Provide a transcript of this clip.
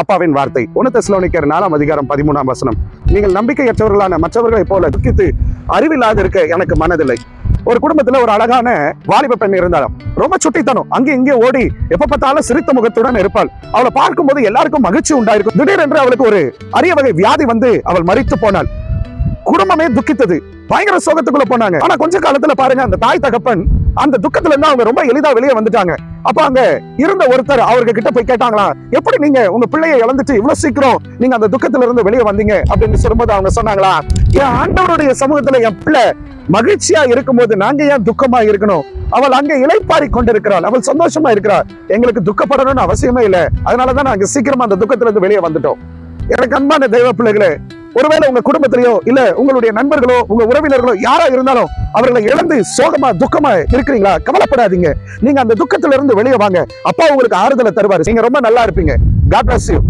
அப்பாவின் வார்த்தை 1 தெசலோனிக்கர் 4:13 நீங்கள் நம்பிக்கையற்றவர்களான மற்றவர்களை போல துக்கித்து அறிவில்லாது இருக்க எனக்கு மனதில்லை. ஒரு குடும்பத்துல ஒரு அழகான வாலிப பெண் இருந்தாலும் ரொம்ப சுட்டித்தனம், அங்கே இங்கே ஓடி எப்ப பார்த்தாலும் சிரித்த முகத்துடன் இருப்பாள். அவளை பார்க்கும்போது எல்லாருக்கும் மகிழ்ச்சி உண்டாயிருக்கும். திடீரென்று அவளுக்கு ஒரு அரிய வகை வியாதி வந்து அவள் மரித்து போனாள். குடும்பமே துக்கித்தது, பயங்கர சோகத்துக்குள்ள போனாங்க. ஆனா கொஞ்ச காலத்துல பாருங்க, அந்த தாய் தகப்பன் அந்த துக்கத்துல இருந்து அவங்க ரொம்ப எளிதா வெளியே வந்துட்டாங்க. அப்ப அங்க இருந்த ஒருத்தர் அவருக்கு கிட்ட போய் கேட்டாங்களா, எப்படி நீங்க உங்க பிள்ளையை இழந்துட்டு இவ்வளவு சீக்கிரம் நீங்க அந்த துக்கத்துல இருந்து வெளியே வந்தீங்க அப்படின்னு சொல்லும்போது அவங்க சொன்னாங்களா, என் ஆண்டவருடைய சமூகத்துல என் பிள்ளை மகிழ்ச்சியா இருக்கும்போது நாங்க ஏன் துக்கமா இருக்கணும்? அவள் அங்கே இளைப்பாரி கொண்டிருக்கிறாள், அவள் சந்தோஷமா இருக்கிறாள். எங்களுக்கு துக்கப்படணும்னு அவசியமே இல்லை. அதனாலதான் நாங்க சீக்கிரமா அந்த துக்கத்துல இருந்து வெளியே வந்துட்டோம். எனக்கு அன்பான தெய்வ பிள்ளைகளே, ஒருவேளை உங்க குடும்பத்திலேயோ இல்ல உங்களுடைய நண்பர்களோ உங்க உறவினர்களோ யாரா இருந்தாலும் அவர்களை இழந்து சோகமா துக்கமா இருக்கிறீங்களா? கவலைப்படாதீங்க. நீங்க அந்த துக்கத்துல இருந்து வெளியே வாங்க. அப்பா உங்களுக்கு ஆறுதலை தருவாரு. நீங்க ரொம்ப நல்லா இருப்பீங்க. God bless you.